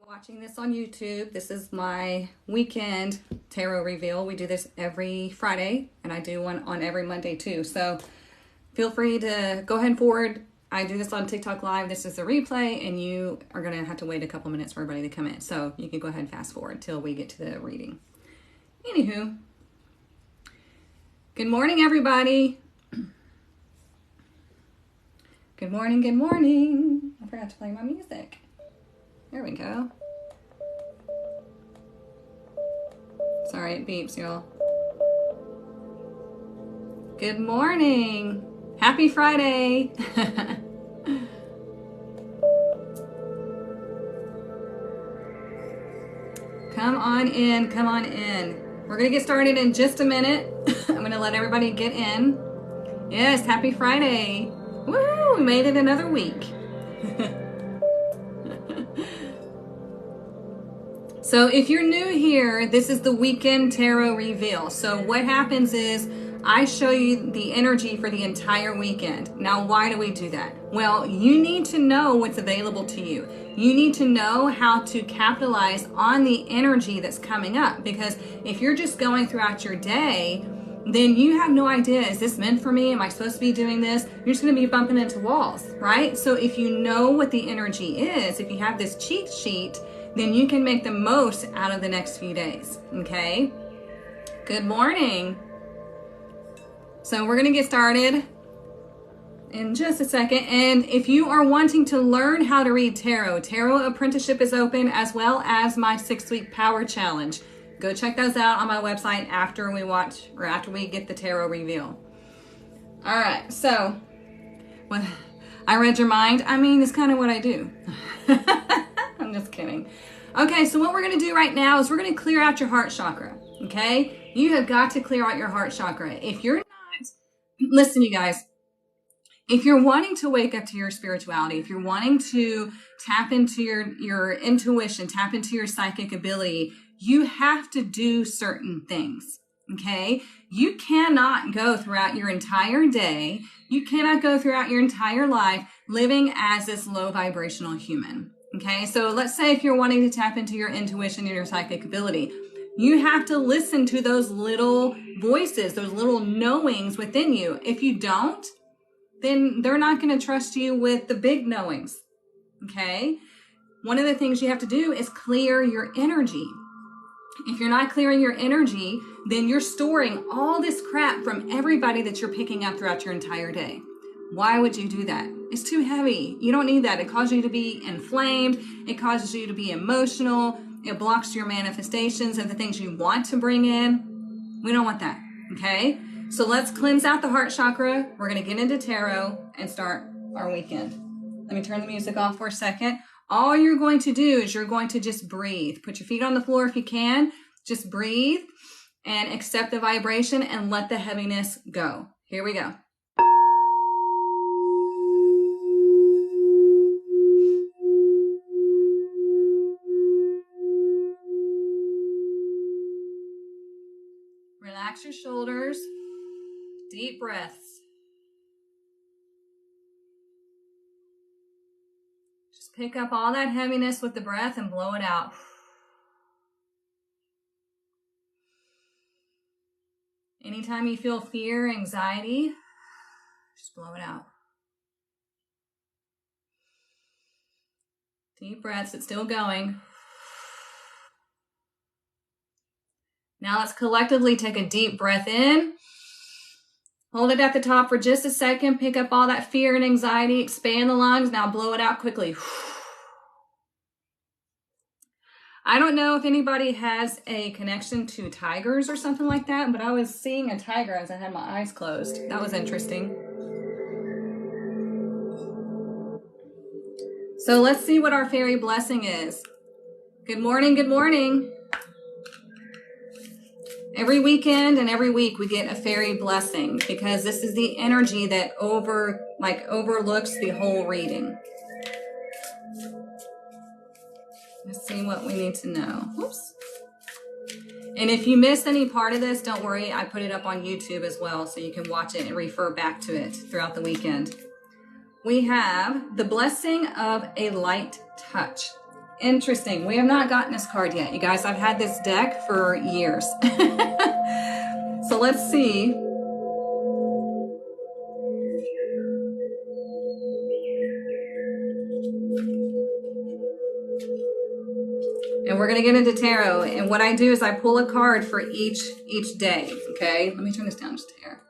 Watching this on YouTube, this is my weekend tarot reveal. We do this every Friday, and I do one on every Monday too. So feel free to go ahead and forward. I do this on TikTok Live. This is the replay, and you are going to have to wait a couple minutes for everybody to come in. So you can go ahead and fast forward till we get to the reading. Anywho, good morning, everybody. Good morning, good morning. I forgot to play my music. There we go. Sorry, it beeps, y'all. Good morning. Happy Friday. Come on in, come on in. We're gonna get started in just a minute. I'm gonna let everybody get in. Yes, happy Friday. Woo, we made it another week. So if you're new here, this is the weekend tarot reveal. So what happens is I show you the energy for the entire weekend. Now, why do we do that? Well, you need to know what's available to you. You need to know how to capitalize on the energy that's coming up, because if you're just going throughout your day, then you have no idea, is this meant for me? Am I supposed to be doing this? You're just going to be bumping into walls, right? So if you know what the energy is, if you have this cheat sheet, then you can make the most out of the next few days, okay? Good morning. So we're gonna get started in just a second. And if you are wanting to learn how to read tarot, Tarot Apprenticeship is open, as well as my 6-week power challenge. Go check those out on my website after we watch, or after we get the tarot reveal. All right, so, well, I read your mind. I mean, it's kind of what I do. I'm just kidding. Okay, so what we're going to do right now is we're going to clear out your heart chakra, okay? You have got to clear out your heart chakra. If you're not, listen, you guys, if you're wanting to wake up to your spirituality, if you're wanting to tap into your intuition, tap into your psychic ability, you have to do certain things, okay? You cannot go throughout your entire day, you cannot go throughout your entire life living as this low vibrational human. Okay, so let's say if you're wanting to tap into your intuition and your psychic ability, you have to listen to those little voices, those little knowings within you. If you don't, then they're not going to trust you with the big knowings. Okay, one of the things you have to do is clear your energy. If you're not clearing your energy, then you're storing all this crap from everybody that you're picking up throughout your entire day. Why would you do that? It's too heavy. You don't need that. It causes you to be inflamed. It causes you to be emotional. It blocks your manifestations of the things you want to bring in. We don't want that, okay? So let's cleanse out the heart chakra. We're going to get into tarot and start our weekend. Let me turn the music off for a second. All you're going to do is you're going to just breathe. Put your feet on the floor if you can. Just breathe and accept the vibration and let the heaviness go. Here we go. Relax your shoulders. Deep breaths. Just pick up all that heaviness with the breath and blow it out. Anytime you feel fear, anxiety, just blow it out. Deep breaths, it's still going. Now let's collectively take a deep breath in. Hold it at the top for just a second. Pick up all that fear and anxiety. Expand the lungs. Now blow it out quickly. I don't know if anybody has a connection to tigers or something like that, but I was seeing a tiger as I had my eyes closed. That was interesting. So let's see what our fairy blessing is. Good morning, good morning. Every weekend and every week we get a fairy blessing because this is the energy that overlooks the whole reading. Let's see what we need to know. Oops. And if you missed any part of this, don't worry. I put it up on YouTube as well, so you can watch it and refer back to it throughout the weekend. We have the blessing of a light touch. Interesting. We have not gotten this card yet, you guys. I've had this deck for years. So let's see. And we're going to get into tarot. And what I do is I pull a card for each day. Okay. Let me turn this down just a hair.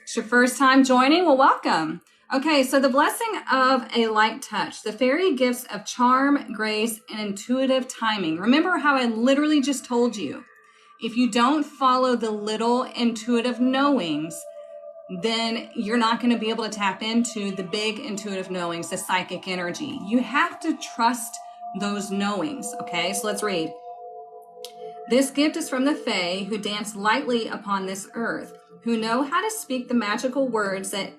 It's your first time joining? Well, welcome. Okay, so the blessing of a light touch, the fairy gifts of charm, grace, and intuitive timing. Remember how I literally just told you, if you don't follow the little intuitive knowings, then you're not going to be able to tap into the big intuitive knowings, the psychic energy. You have to trust those knowings, okay? So let's read. This gift is from the Fae who dance lightly upon this earth, who know how to speak the magical words that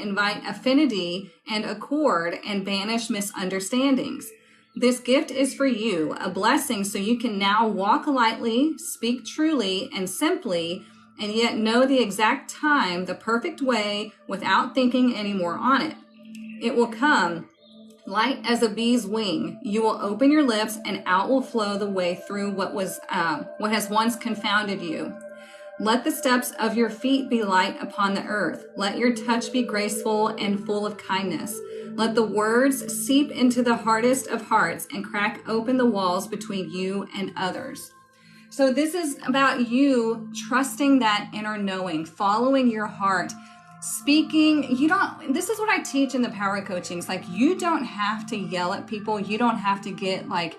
invite affinity and accord and banish misunderstandings. This gift is for you, a blessing so you can now walk lightly, speak truly and simply, and yet know the exact time, the perfect way, without thinking any more on it. It will come light as a bee's wing. You will open your lips and out will flow the way through what has once confounded you. Let the steps of your feet be light upon the earth. Let your touch be graceful and full of kindness. Let the words seep into the hardest of hearts and crack open the walls between you and others. So this is about you trusting that inner knowing, following your heart, speaking. This is what I teach in the power coaching. It's like, you don't have to yell at people. You don't have to get like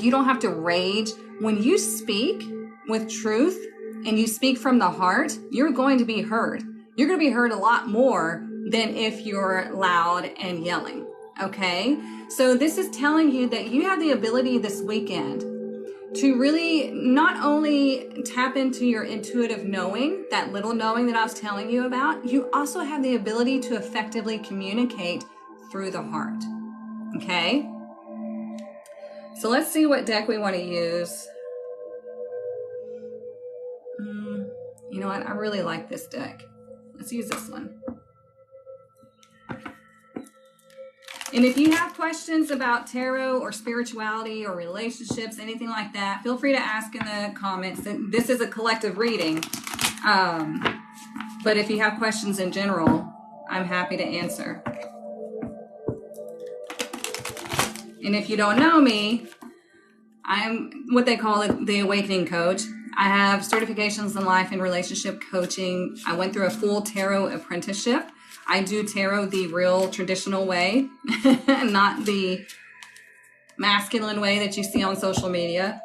you don't have to rage. When you speak with truth and you speak from the heart, you're going to be heard. You're going to be heard a lot more than if you're loud and yelling. Okay? So this is telling you that you have the ability this weekend to really not only tap into your intuitive knowing, that little knowing that I was telling you about, you also have the ability to effectively communicate through the heart. Okay? So let's see what deck we want to use. You know what? I really like this deck. Let's use this one. And if you have questions about tarot or spirituality or relationships, anything like that, feel free to ask in the comments. This is a collective reading. But if you have questions in general, I'm happy to answer. And if you don't know me, I'm what they call it, the awakening coach. I have certifications in life and relationship coaching. I went through a full tarot apprenticeship. I do tarot the real traditional way, not the masculine way that you see on social media.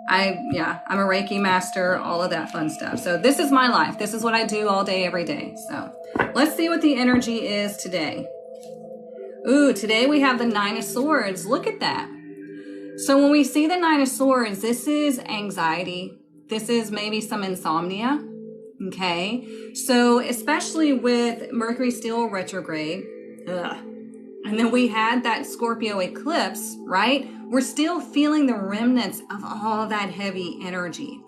I'm a Reiki master, all of that fun stuff. So this is my life. This is what I do all day, every day. So let's see what the energy is today. Ooh, today we have the Nine of Swords. Look at that. So when we see the Nine of Swords, this is anxiety. This is maybe some insomnia. Okay. So especially with Mercury still retrograde, and then we had that Scorpio eclipse, right? We're still feeling the remnants of all that heavy energy.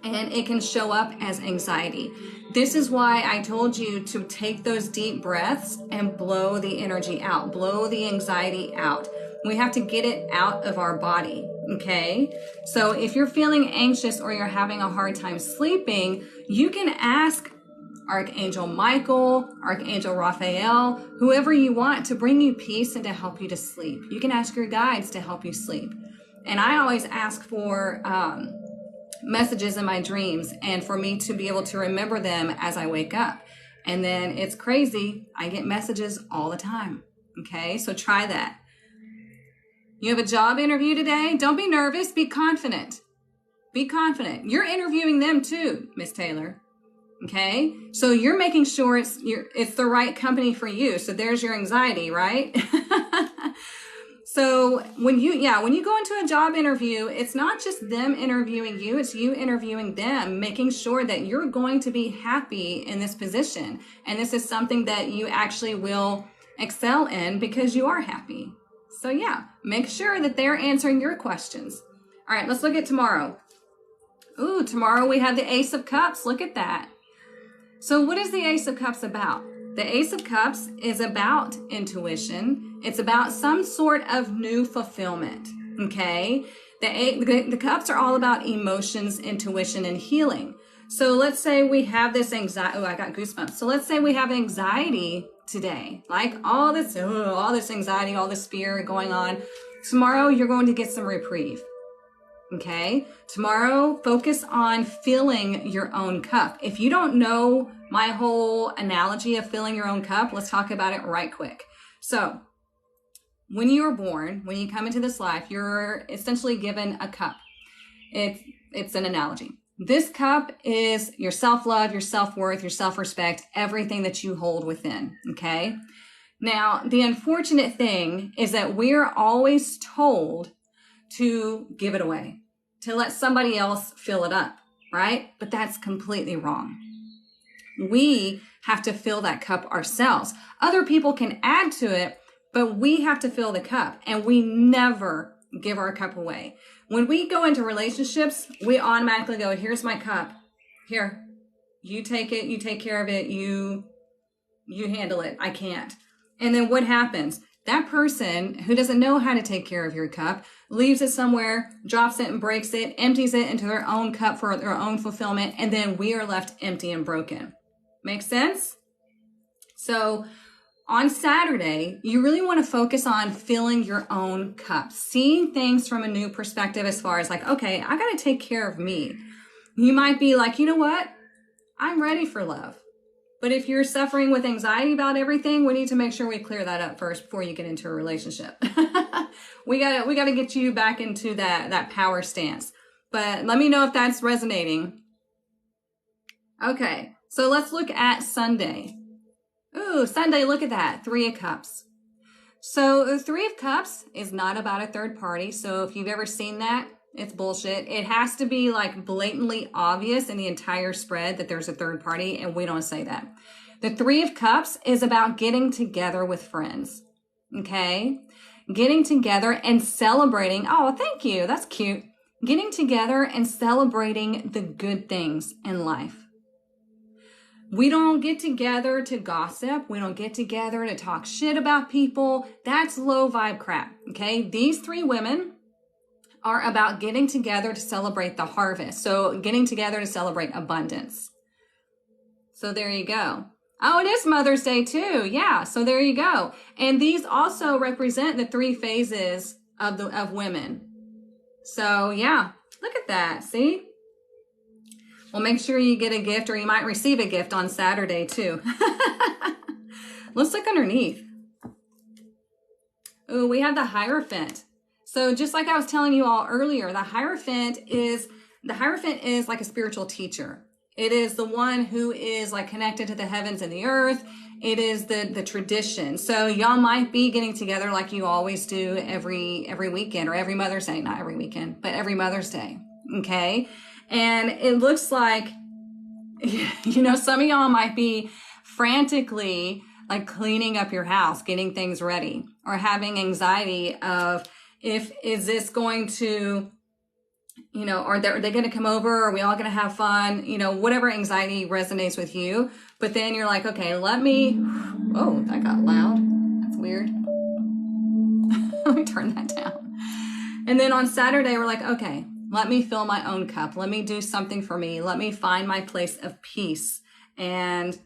And it can show up as anxiety. This is why I told you to take those deep breaths and blow the energy out, blow the anxiety out. We have to get it out of our body, okay? So if you're feeling anxious or you're having a hard time sleeping, you can ask Archangel Michael, Archangel Raphael, whoever you want to bring you peace and to help you to sleep. You can ask your guides to help you sleep. And I always ask for messages in my dreams and for me to be able to remember them as I wake up. And then it's crazy. I get messages all the time. Okay, so try that. You have a job interview today. Don't be nervous. Be confident. Be confident. You're interviewing them too, Miss Taylor. Okay, so you're making sure it's the right company for you. So there's your anxiety, right? So when you go into a job interview, it's not just them interviewing you, it's you interviewing them, making sure that you're going to be happy in this position. And this is something that you actually will excel in because you are happy. So yeah, make sure that they're answering your questions. All right, let's look at tomorrow. Ooh, tomorrow we have the Ace of Cups. Look at that. So what is the Ace of Cups about? The Ace of Cups is about intuition. It's about some sort of new fulfillment, okay? The cups are all about emotions, intuition, and healing. So let's say we have this anxiety. Oh, I got goosebumps. So let's say we have anxiety today, like all this anxiety, all this fear going on. Tomorrow, you're going to get some reprieve. Okay? Tomorrow, focus on filling your own cup. If you don't know my whole analogy of filling your own cup, let's talk about it right quick. So, when you are born, when you come into this life, you're essentially given a cup. It's an analogy. This cup is your self-love, your self-worth, your self-respect, everything that you hold within, okay? Now, the unfortunate thing is that we're always told to give it away, to let somebody else fill it up, right? But that's completely wrong. We have to fill that cup ourselves. Other people can add to it, but we have to fill the cup, and we never give our cup away. When we go into relationships, we automatically go, here's my cup. Here, you take it, you take care of it, you handle it. I can't. And then what happens? That person who doesn't know how to take care of your cup leaves it somewhere, drops it and breaks it, empties it into their own cup for their own fulfillment, and then we are left empty and broken. Make sense? So on Saturday, you really want to focus on filling your own cup, seeing things from a new perspective as far as like, okay, I got to take care of me. You might be like, you know what? I'm ready for love. But if you're suffering with anxiety about everything, we need to make sure we clear that up first before you get into a relationship. we gotta get you back into that power stance. But let me know if that's resonating. Okay, so let's look at Sunday. Ooh, Sunday, look at that. 3 of Cups. So the 3 of Cups is not about a third party. So if you've ever seen that, it's bullshit. It has to be like blatantly obvious in the entire spread that there's a third party, and we don't say that. The 3 of Cups is about getting together with friends. Okay? Getting together and celebrating. Oh, thank you. That's cute. Getting together and celebrating the good things in life. We don't get together to gossip. We don't get together to talk shit about people. That's low vibe crap. Okay? These 3 women are about getting together to celebrate the harvest. So getting together to celebrate abundance. So there you go. Oh, it is Mother's Day too. Yeah. So there you go. And these also represent the 3 phases of women. So yeah, look at that. See? Well, make sure you get a gift, or you might receive a gift on Saturday too. Let's look underneath. Ooh, we have the Hierophant. So just like I was telling you all earlier, the Hierophant is like a spiritual teacher. It is the one who is like connected to the heavens and the earth. It is the tradition. So y'all might be getting together like you always do every weekend, or every Mother's Day, not every weekend, but every Mother's Day. Okay. And it looks like, you know, some of y'all might be frantically like cleaning up your house, getting things ready, or having anxiety of, is this going to, you know, are they going to come over? Are we all going to have fun? You know, whatever anxiety resonates with you. But then you're like, okay, oh, that got loud. That's weird. Let me turn that down. And then on Saturday, we're like, okay, let me fill my own cup. Let me do something for me. Let me find my place of peace. And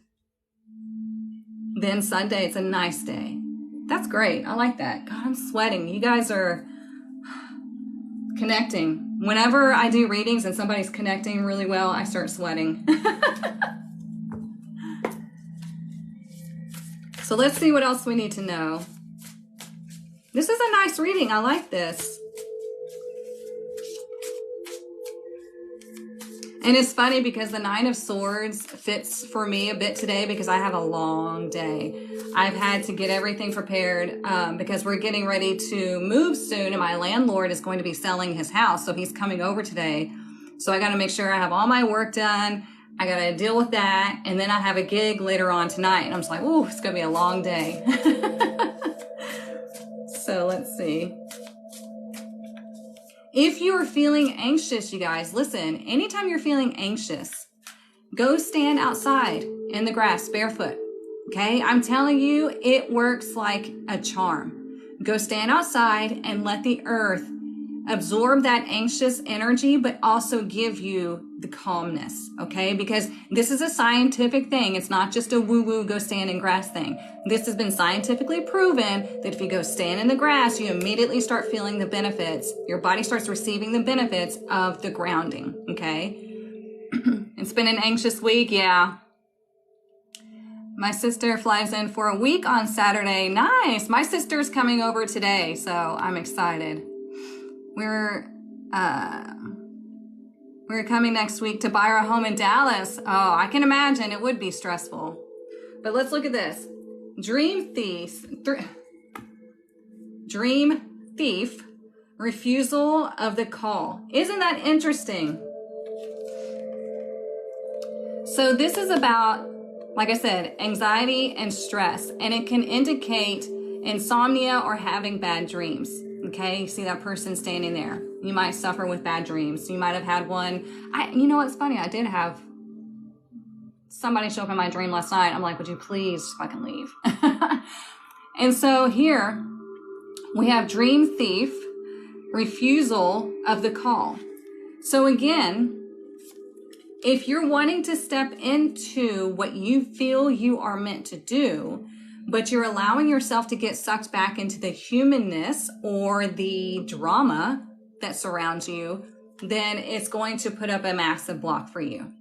then Sunday, it's a nice day. That's great. I like that. God, I'm sweating. You guys are connecting. Whenever I do readings and somebody's connecting really well, I start sweating. So let's see what else we need to know. This is a nice reading. I like this. And it's funny because the 9 of Swords fits for me a bit today because I have a long day. I've had to get everything prepared because we're getting ready to move soon, and my landlord is going to be selling his house, so he's coming over today. So I got to make sure I have all my work done. I got to deal with that, and then I have a gig later on tonight, and I'm just like, ooh, it's going to be a long day. So let's see. If you are feeling anxious, you guys, listen, anytime you're feeling anxious, go stand outside in the grass barefoot. Okay, I'm telling you, it works like a charm. Go stand outside and let the earth absorb that anxious energy, but also give you the calmness, okay? Because this is a scientific thing. It's not just a woo-woo go stand in grass thing. This has been scientifically proven that if you go stand in the grass, you immediately start feeling the benefits. Your body starts receiving the benefits of the grounding, okay? It's been an anxious week, yeah. My sister flies in for a week on Saturday. Nice. My sister's coming over today, so I'm excited. We're coming next week to buy our home in Dallas. Oh, I can imagine it would be stressful. But let's look at this. Dream thief, refusal of the call. Isn't that interesting? So this is about, like I said, anxiety and stress, and it can indicate insomnia or having bad dreams. Okay, you see that person standing there. You might suffer with bad dreams. You might have had one. You know what's funny? I did have somebody show up in my dream last night. I'm like, would you please fucking leave? And so here we have dream thief, refusal of the call. So again, if you're wanting to step into what you feel you are meant to do, but you're allowing yourself to get sucked back into the humanness or the drama that surrounds you, then it's going to put up a massive block for you.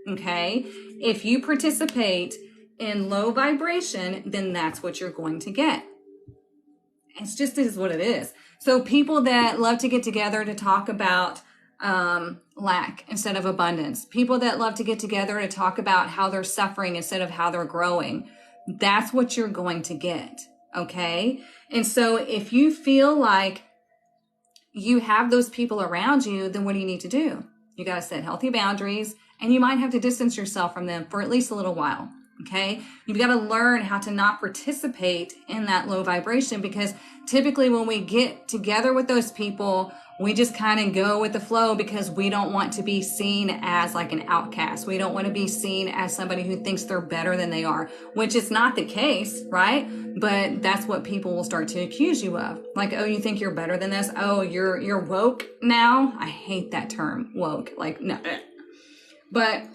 Okay? If you participate in low vibration, then that's what you're going to get. It's just is what it is. So people that love to get together to talk about lack instead of abundance, people that love to get together to talk about how they're suffering instead of how they're growing, that's what you're going to get. Okay. And so if you feel like you have those people around you, then what do you need to do? You got to set healthy boundaries, and you might have to distance yourself from them for at least a little while. Okay. You've got to learn how to not participate in that low vibration, because typically when we get together with those people, we just kind of go with the flow because we don't want to be seen as like an outcast. We don't want to be seen as somebody who thinks they're better than they are, which is not the case, right? But that's what people will start to accuse you of. Like, oh, you think you're better than this? Oh, you're woke now? I hate that term, woke. Like, no. But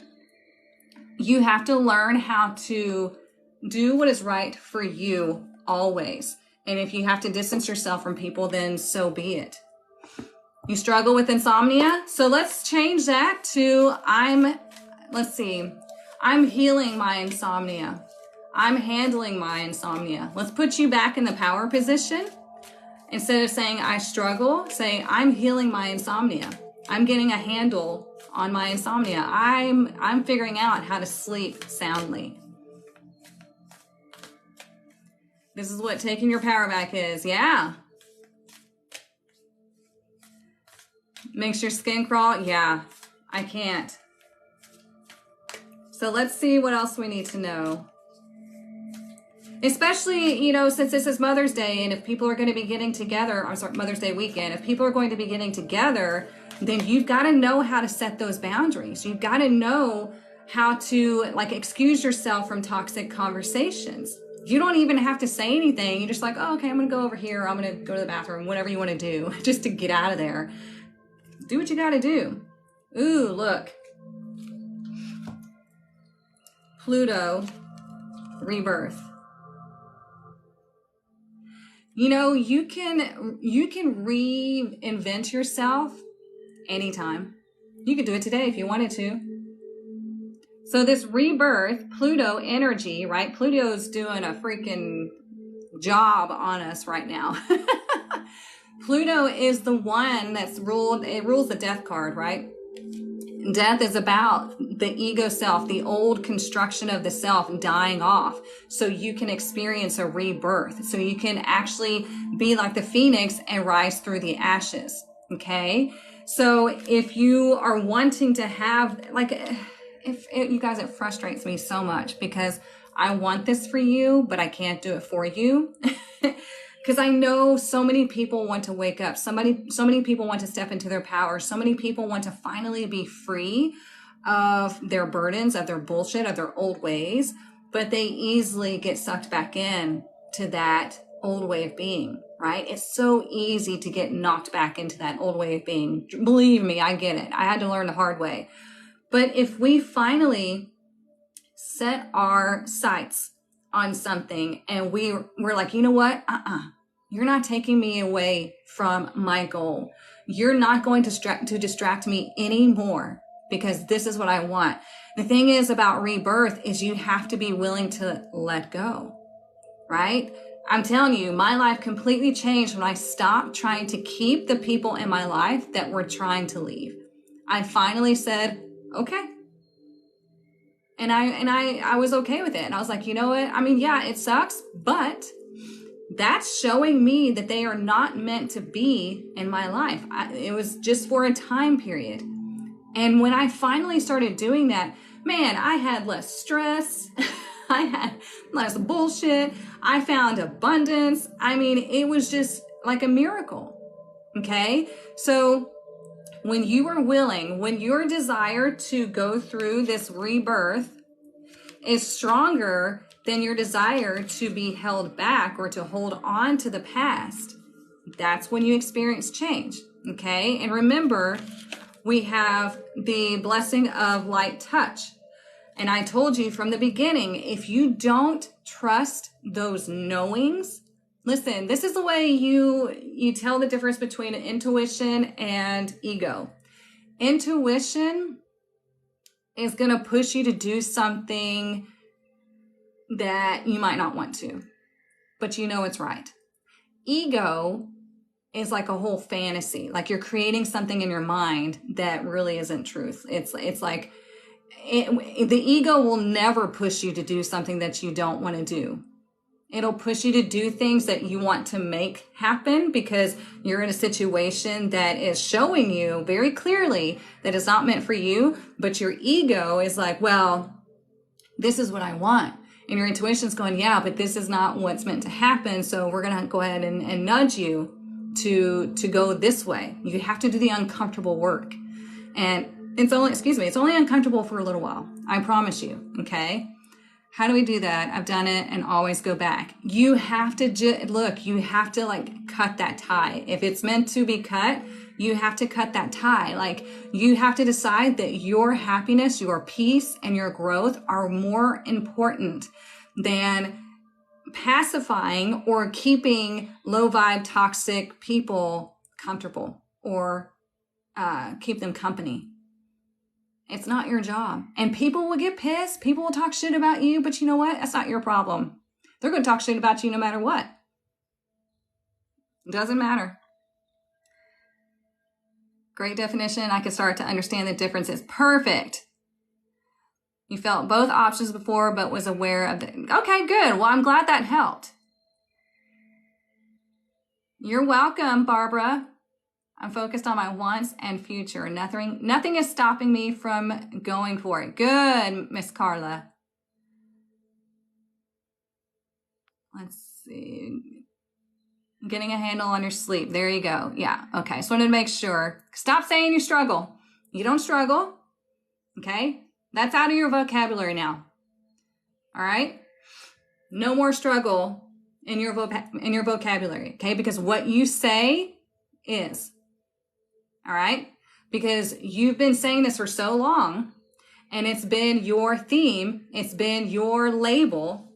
you have to learn how to do what is right for you always. And if you have to distance yourself from people, then so be it. You struggle with insomnia? So let's change that to I'm healing my insomnia. I'm handling my insomnia. Let's put you back in the power position. Instead of saying I struggle, say I'm healing my insomnia. I'm getting a handle on my insomnia. I'm figuring out how to sleep soundly. This is what taking your power back is. Yeah. Makes your skin crawl? Yeah, I can't. So let's see what else we need to know. Especially, since this is Mother's Day, and if people are going to be getting together, Mother's Day weekend, if people are going to be getting together, then you've got to know how to set those boundaries. You've got to know how to excuse yourself from toxic conversations. You don't even have to say anything. You're just like, oh, okay, I'm going to go over here. I'm going to go to the bathroom, whatever you want to do, just to get out of there. Do what you got to do. Ooh, look. Pluto, rebirth. You can reinvent yourself anytime. You could do it today if you wanted to. So this rebirth, Pluto energy, right? Pluto's doing a freaking job on us right now. Pluto is the one it rules the death card, right? Death is about the ego self, the old construction of the self dying off, so you can experience a rebirth, so you can actually be like the phoenix and rise through the ashes, okay? So if you are wanting to have, you guys, it frustrates me so much because I want this for you, but I can't do it for you. Because I know so many people want to wake up. So many people want to step into their power. So many people want to finally be free of their burdens, of their bullshit, of their old ways. but they easily get sucked back in to that old way of being, right? It's so easy to get knocked back into that old way of being. Believe me, I get it. I had to learn the hard way. But if we finally set our sights on something and we're like, you know what? You're not taking me away from my goal. You're not going to distract me anymore because this is what I want. The thing is about rebirth is you have to be willing to let go, right? I'm telling you, my life completely changed when I stopped trying to keep the people in my life that were trying to leave. I finally said, okay. And I was okay with it. And I was like, you know what? I mean, yeah, it sucks, but that's showing me that they are not meant to be in my life. It was just for a time period. And when I finally started doing that, man, I had less stress. I had less bullshit. I found abundance. I mean, it was just like a miracle. Okay? So when you are willing, when your desire to go through this rebirth is stronger than your desire to be held back or to hold on to the past, that's when you experience change. Okay? And remember, we have the blessing of light touch. And I told you from the beginning, if you don't trust those knowings, listen, this is the way you tell the difference between intuition and ego. Intuition is going to push you to do something that you might not want to, but you know it's right. Ego is like a whole fantasy. Like you're creating something in your mind that really isn't truth. It's like the ego will never push you to do something that you don't want to do. It'll push you to do things that you want to make happen because you're in a situation that is showing you very clearly that it's not meant for you, but your ego is like, well, this is what I want. And your intuition's going, yeah, but this is not what's meant to happen. So we're going to go ahead and nudge you to go this way. You have to do the uncomfortable work. And it's only uncomfortable for a little while. I promise you. Okay. How do we do that? I've done it and always go back. You have to you have to like cut that tie. If it's meant to be cut, you have to cut that tie. Like you have to decide that your happiness, your peace, and your growth are more important than pacifying or keeping low vibe, toxic people comfortable or keep them company. It's not your job. And people will get pissed. People will talk shit about you, but you know what? That's not your problem. They're going to talk shit about you no matter what. It doesn't matter. Great definition. I could start to understand the differences. Perfect. You felt both options before, but was aware of it. Okay, good. Well, I'm glad that helped. You're welcome, Barbara. I'm focused on my wants and future. Nothing is stopping me from going for it. Good, Miss Carla. Let's see. Getting a handle on your sleep. There you go. Yeah. Okay. Just wanted to make sure. Stop saying you struggle. You don't struggle. Okay. That's out of your vocabulary now. All right. No more struggle in your vocabulary. Okay. Because what you say is. All right. Because you've been saying this for so long and it's been your theme. It's been your label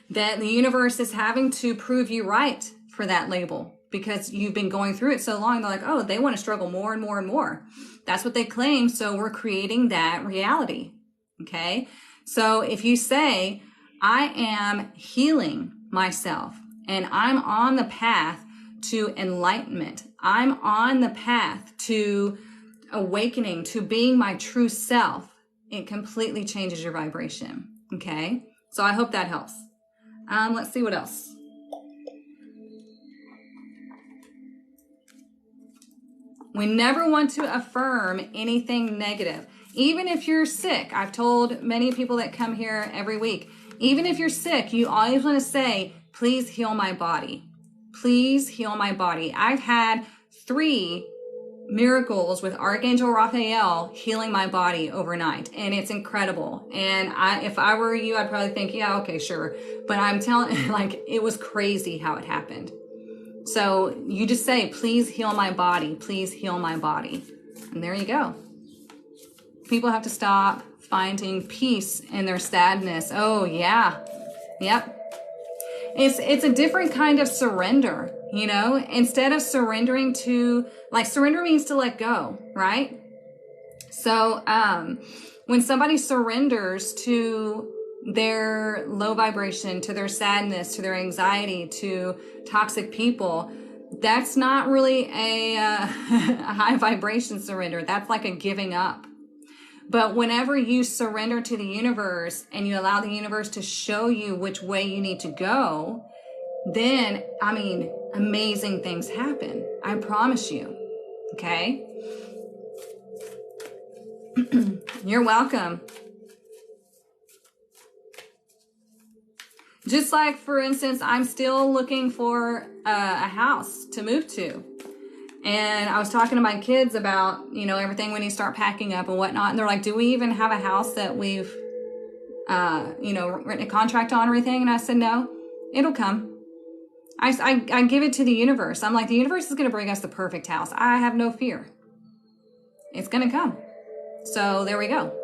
that the universe is having to prove you right for that label because you've been going through it so long. They're like, oh, they want to struggle more and more and more. That's what they claim. So we're creating that reality. Okay. So if you say, I am healing myself and I'm on the path to enlightenment, I'm on the path to awakening, to being my true self, it completely changes your vibration. Okay. So I hope that helps. Let's see what else. We never want to affirm anything negative. Even if you're sick, I've told many people that come here every week, even if you're sick, you always want to say, please heal my body. Please heal my body. I've had 3 miracles with Archangel Raphael healing my body overnight, and it's incredible. And if I were you, I'd probably think, yeah, okay, sure. But I'm telling, like, it was crazy how it happened. So you just say, please heal my body, please heal my body. And there you go. People have to stop finding peace in their sadness. Oh yeah. Yep. It's a different kind of surrender, you know, instead of surrendering to, like, surrender means to let go, right? So, when somebody surrenders to their low vibration, to their sadness, to their anxiety, to toxic people, that's not really a high vibration surrender. That's like a giving up. But whenever you surrender to the universe and you allow the universe to show you which way you need to go, then, I mean, amazing things happen. I promise you. Okay? You're welcome. Just like, for instance, I'm still looking for a house to move to. And I was talking to my kids about, you know, everything when you start packing up and whatnot. And they're like, do we even have a house that we've, you know, written a contract on or anything? And I said, no, it'll come. I give it to the universe. I'm like, the universe is going to bring us the perfect house. I have no fear. It's going to come. So there we go.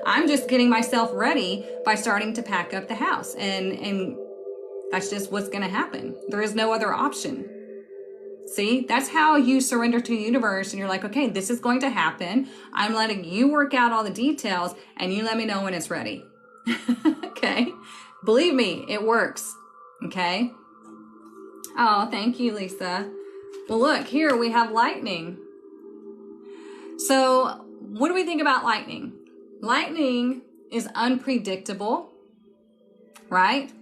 I'm just getting myself ready by starting to pack up the house. And that's just what's going to happen. There is no other option. See, that's how you surrender to the universe, and you're like, okay, this is going to happen. I'm letting you work out all the details, and you let me know when it's ready. Okay? Believe me, it works. Okay? Oh, thank you, Lisa. Well, look, here we have lightning. So, what do we think about lightning? Lightning is unpredictable, right?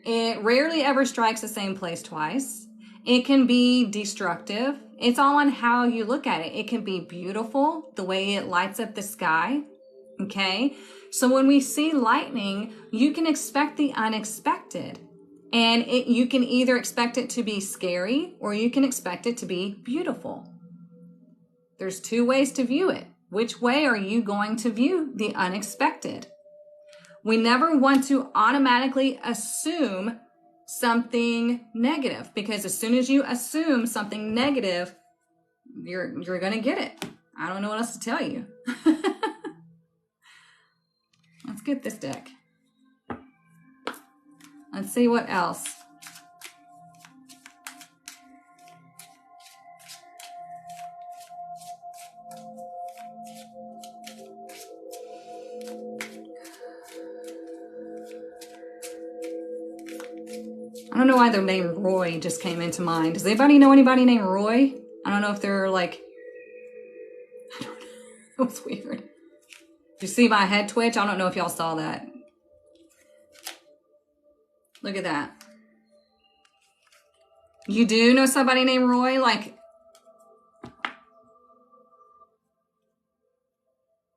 It rarely ever strikes the same place twice. It can be destructive. It's all on how you look at it. It can be beautiful, the way it lights up the sky. Okay? So when we see lightning, you can expect the unexpected. And you can either expect it to be scary or you can expect it to be beautiful. There's two ways to view it. Which way are you going to view the unexpected? We never want to automatically assume something negative, because as soon as you assume something negative, you're going to get it. I don't know what else to tell you. Let's get this deck. Let's see what else. I don't know why the name Roy just came into mind. Does anybody know anybody named Roy? I don't know if they're like, I don't know. It was weird. Did you see my head twitch? I don't know if y'all saw that. Look at that. You do know somebody named Roy? Like,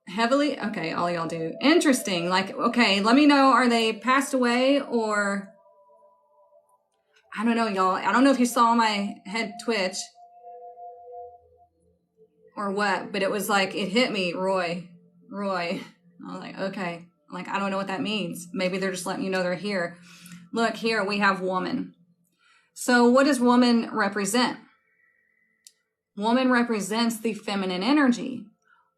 heavily? Okay, all y'all do. Interesting. Like, okay, let me know. Are they passed away or... I don't know, y'all. I don't know if you saw my head twitch or what, but it was like, it hit me, Roy. I was like, okay. Like, I don't know what that means. Maybe they're just letting you know they're here. Look, here we have woman. So what does woman represent? Woman represents the feminine energy.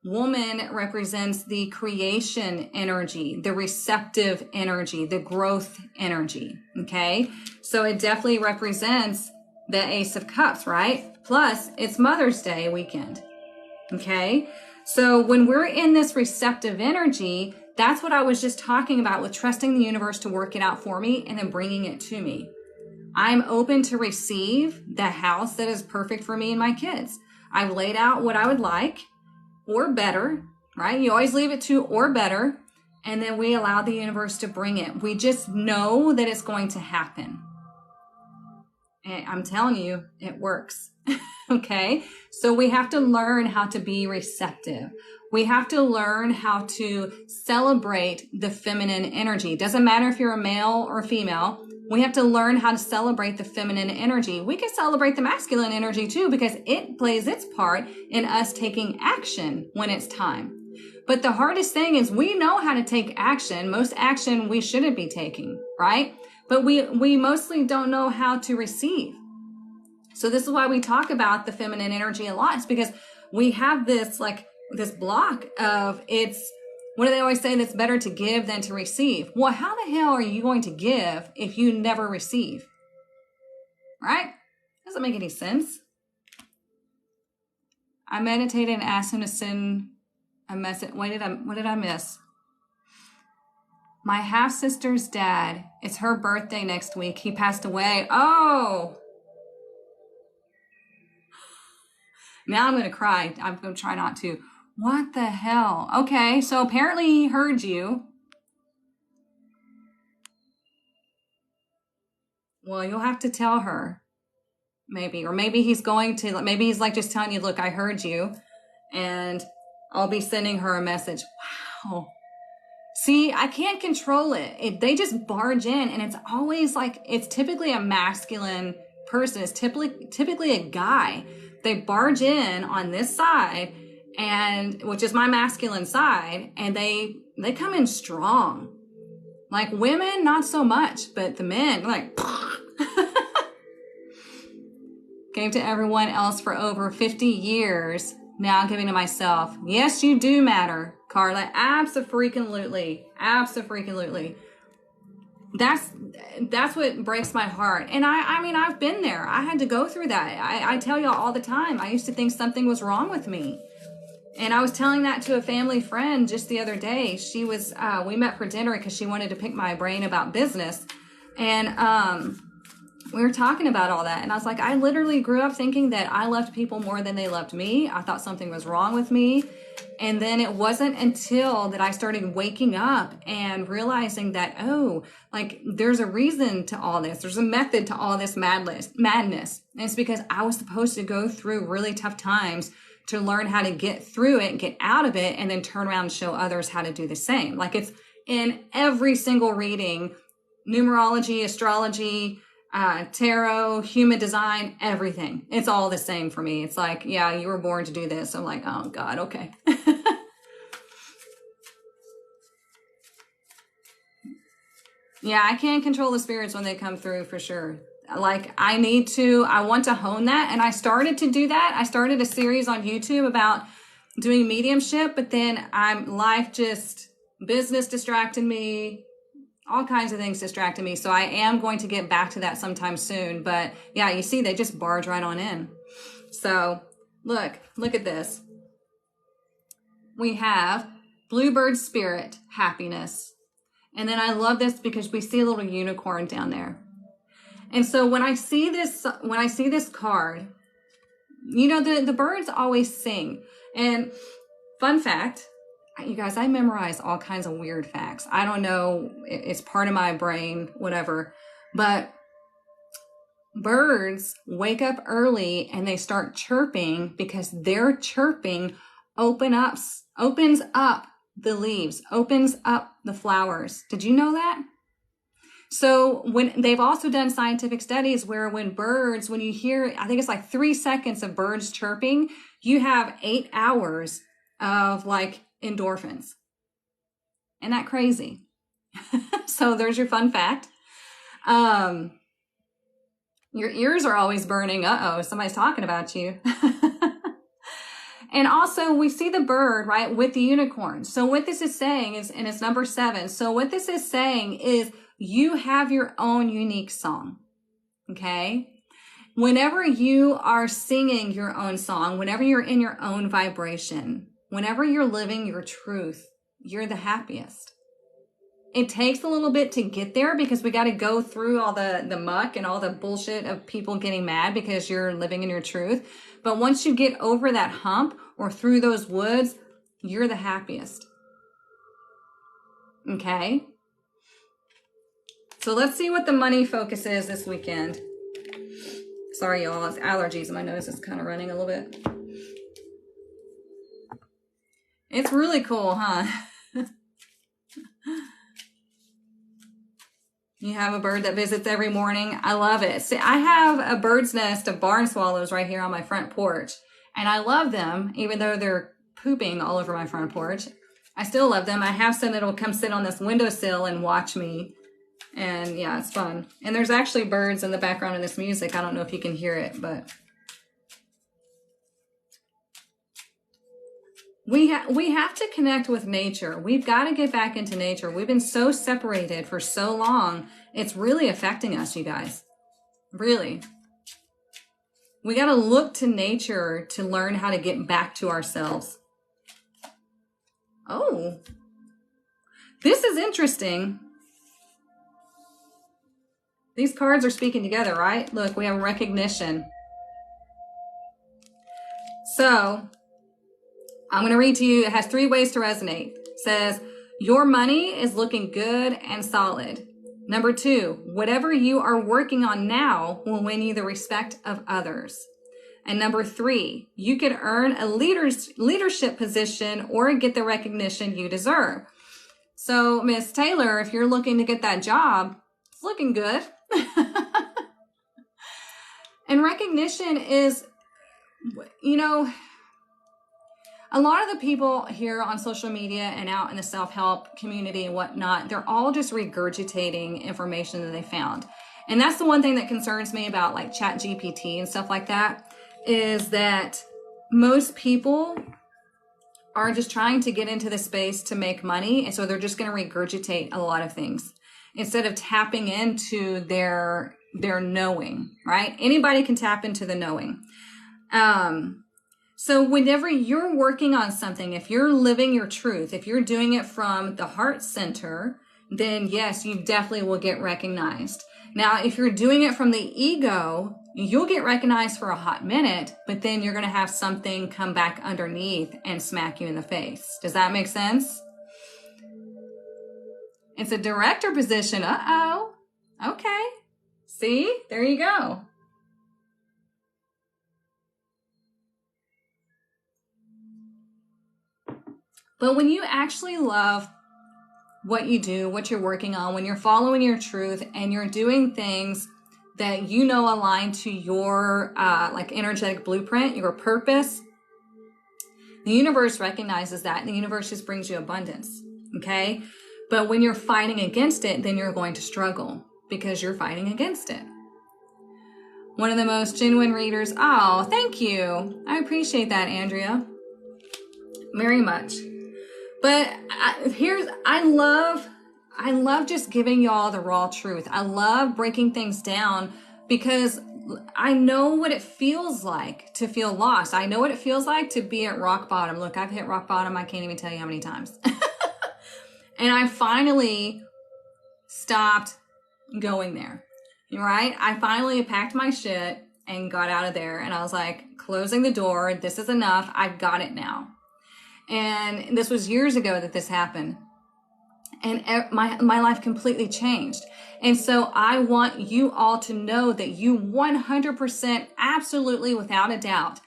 Woman represents the creation energy, the receptive energy, the growth energy, okay? So it definitely represents the Ace of Cups, right? Plus, it's Mother's Day weekend, okay? So when we're in this receptive energy, that's what I was just talking about with trusting the universe to work it out for me and then bringing it to me. I'm open to receive the house that is perfect for me and my kids. I've laid out what I would like, or better, right? You always leave it to or better, and then we allow the universe to bring it. We just know that it's going to happen. And I'm telling you, it works. Okay? So we have to learn how to be receptive. We have to learn how to celebrate the feminine energy. Doesn't matter if you're a male or female, We have to learn how to celebrate the feminine energy. We can celebrate the masculine energy too, because it plays its part in us taking action when it's time. But the hardest thing is we know how to take action. Most action we shouldn't be taking, right? But we mostly don't know how to receive. So this is why we talk about the feminine energy a lot. It's because we have this block of what do they always say? That's better to give than to receive. Well, how the hell are you going to give if you never receive? Right? Doesn't make any sense. I meditated and asked him to send a message. What did I miss? My half-sister's dad, it's her birthday next week. He passed away. Oh! Now I'm going to cry. I'm going to try not to. What the hell? Okay, so apparently he heard you. Well, you'll have to tell her. Maybe. Or maybe he's like just telling you, look, I heard you. And I'll be sending her a message. Wow. See, I can't control it. They just barge in, and it's always it's typically a masculine person. It's typically a guy. They barge in on this side, which is my masculine side, and they come in strong. Like women, not so much, but the men, gave to everyone else for over 50 years. Now giving to myself. Yes, you do matter, Carla. Abso-freaking-lutely. Abso-freaking-lutely. That's what breaks my heart. And I mean, I've been there. I had to go through that. I tell y'all all the time. I used to think something was wrong with me. And I was telling that to a family friend just the other day. She was, we met for dinner because she wanted to pick my brain about business. And, we were talking about all that, and I was like, I literally grew up thinking that I loved people more than they loved me. I thought something was wrong with me. And then it wasn't until that I started waking up and realizing that, there's a reason to all this. There's a method to all this madness. And it's because I was supposed to go through really tough times to learn how to get through it, get out of it, and then turn around and show others how to do the same. Like it's in every single reading, numerology, astrology, tarot, human design, everything. It's all the same for me. It's like, yeah, you were born to do this. I'm like, oh God, okay. Yeah, I can't control the spirits when they come through for sure. Like I want to hone that. And I started to do that. I started a series on YouTube about doing mediumship, but then business distracted me. All kinds of things distracted me. So I am going to get back to that sometime soon. But yeah, you see, they just barge right on in. So look at this. We have Bluebird Spirit, happiness. And then I love this because we see a little unicorn down there. And so when I see this card, the birds always sing. And fun fact, you guys, I memorize all kinds of weird facts. I don't know. It's part of my brain, whatever. But birds wake up early and they start chirping because their chirping opens up the leaves, opens up the flowers. Did you know that? So when they've also done scientific studies where when you hear, I think it's like 3 seconds of birds chirping, you have 8 hours of endorphins. Isn't that crazy? So there's your fun fact. Your ears are always burning. Somebody's talking about you. And also we see the bird, right, with the unicorn. So what this is saying is, and it's number 7. So what this is saying is you have your own unique song. Okay. Whenever you are singing your own song, whenever you're in your own vibration, whenever you're living your truth, you're the happiest. It takes a little bit to get there because we got to go through all the muck and all the bullshit of people getting mad because you're living in your truth. But once you get over that hump or through those woods, you're the happiest. Okay? So let's see what the money focus is this weekend. Sorry, y'all. It's allergies. My nose is kind of running a little bit. It's really cool, huh? You have a bird that visits every morning. I love it. See, I have a bird's nest of barn swallows right here on my front porch. And I love them, even though they're pooping all over my front porch. I still love them. I have some that'll come sit on this windowsill and watch me. And yeah, it's fun. And there's actually birds in the background of this music. I don't know if you can hear it, but we have to connect with nature. We've got to get back into nature. We've been so separated for so long. It's really affecting us, you guys. Really. We got to look to nature to learn how to get back to ourselves. Oh, this is interesting. These cards are speaking together, right? Look, we have recognition. So I'm going to read to you. It has 3 ways to resonate. It says, your money is looking good and solid. Number 2, whatever you are working on now will win you the respect of others. And number 3, you could earn a leadership position or get the recognition you deserve. So, Miss Taylor, if you're looking to get that job, it's looking good. And recognition is, you know, a lot of the people here on social media and out in the self-help community and whatnot, they're all just regurgitating information that they found. And that's the one thing that concerns me about like ChatGPT and stuff like that, is that most people are just trying to get into the space to make money. And so they're just going to regurgitate a lot of things instead of tapping into their knowing, right? Anybody can tap into the knowing. So whenever you're working on something, if you're living your truth, if you're doing it from the heart center, then yes, you definitely will get recognized. Now, if you're doing it from the ego, you'll get recognized for a hot minute, but then you're going to have something come back underneath and smack you in the face. Does that make sense? It's a director position. Uh-oh. Okay. See? There you go. But when you actually love what you do, what you're working on, when you're following your truth and you're doing things that you know align to your like energetic blueprint, your purpose, the universe recognizes that, and the universe just brings you abundance, okay? But when you're fighting against it, then you're going to struggle because you're fighting against it. One of the most genuine readers. Oh, thank you. I appreciate that, Andrea, very much. But I love just giving y'all the raw truth. I love breaking things down because I know what it feels like to feel lost. I know what it feels like to be at rock bottom. Look, I've hit rock bottom. I can't even tell you how many times. And I finally stopped going there, right? I finally packed my shit and got out of there. And I was like, closing the door. This is enough. I've got it now. And this was years ago that this happened. And my life completely changed. And so I want you all to know that you 100%, absolutely, without a doubt,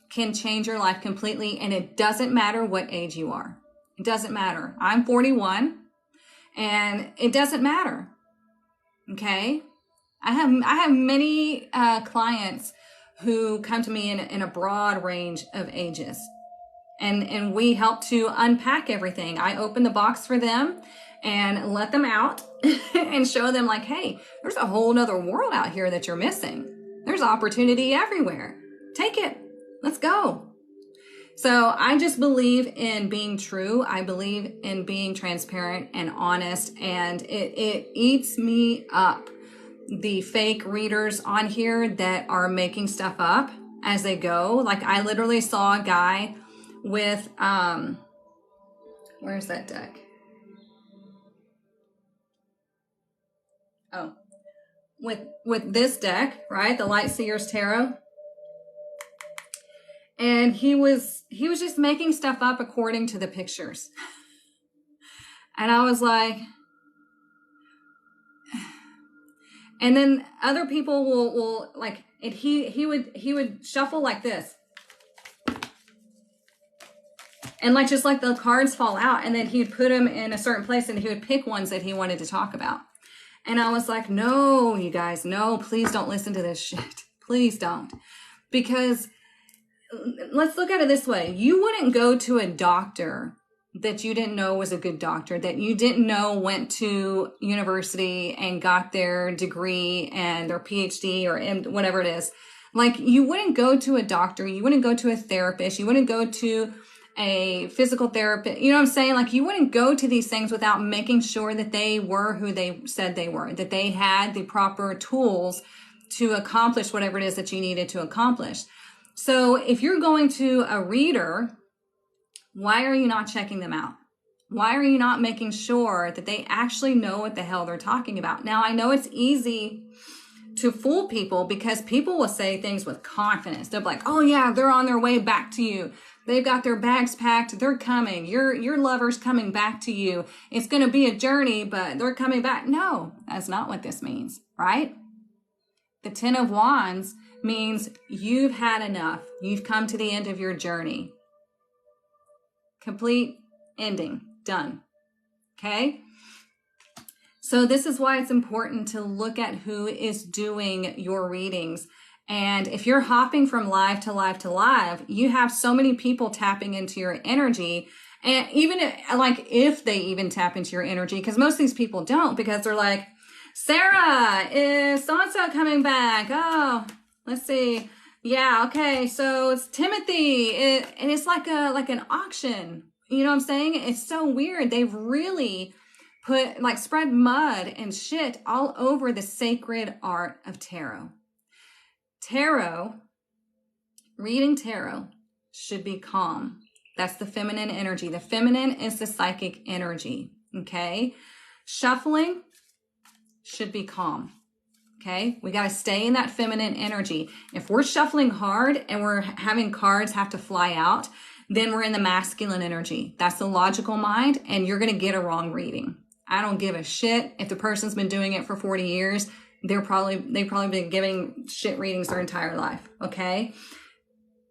can change your life completely. And it doesn't matter what age you are. It doesn't matter. I'm 41 and it doesn't matter. Okay. I have many clients who come to me in a broad range of ages. And we help to unpack everything. I open the box for them and let them out and show them like, hey, there's a whole nother world out here that you're missing. There's opportunity everywhere. Take it. Let's go. So I just believe in being true. I believe in being transparent and honest. And it eats me up, the fake readers on here that are making stuff up as they go. Like I literally saw a guy with, where's that deck? Oh, with this deck, right? The Light Seers Tarot. And he was just making stuff up according to the pictures. And I was like, and then other people will like, and he would shuffle like this. And like, just like the cards fall out, and then he would put them in a certain place and he would pick ones that he wanted to talk about. And I was like, no, you guys, no, please don't listen to this shit. Please don't. Because let's look at it this way. You wouldn't go to a doctor that you didn't know was a good doctor, that you didn't know went to university and got their degree and their PhD or whatever it is. Like, you wouldn't go to a doctor, you wouldn't go to a therapist, you wouldn't go to a physical therapist. You know what I'm saying? Like, you wouldn't go to these things without making sure that they were who they said they were, that they had the proper tools to accomplish whatever it is that you needed to accomplish. So if you're going to a reader, why are you not checking them out? Why are you not making sure that they actually know what the hell they're talking about? Now, I know it's easy to fool people because people will say things with confidence. They're like, oh yeah, they're on their way back to you. They've got their bags packed. They're coming. Your lover's coming back to you. It's going to be a journey, but they're coming back. No, that's not what this means, right? The 10 of Wands means you've had enough. You've come to the end of your journey. Complete ending. Done. Okay? So this is why it's important to look at who is doing your readings. And if you're hopping from live to live to live, you have so many people tapping into your energy. And even if they even tap into your energy, because most of these people don't, because they're like, Sarah, is so-and-so coming back? Oh, let's see. Yeah, okay, so it's Timothy. And it's like an auction. You know what I'm saying? It's so weird. They've really spread mud and shit all over the sacred art of tarot. Reading tarot should be calm. That's the feminine energy. The feminine is the psychic energy, okay? Shuffling should be calm, okay? We got to stay in that feminine energy. If we're shuffling hard and we're having cards have to fly out, then we're in the masculine energy. That's the logical mind, and you're going to get a wrong reading. I don't give a shit if the person's been doing it for 40 years. They've probably been giving shit readings their entire life, okay?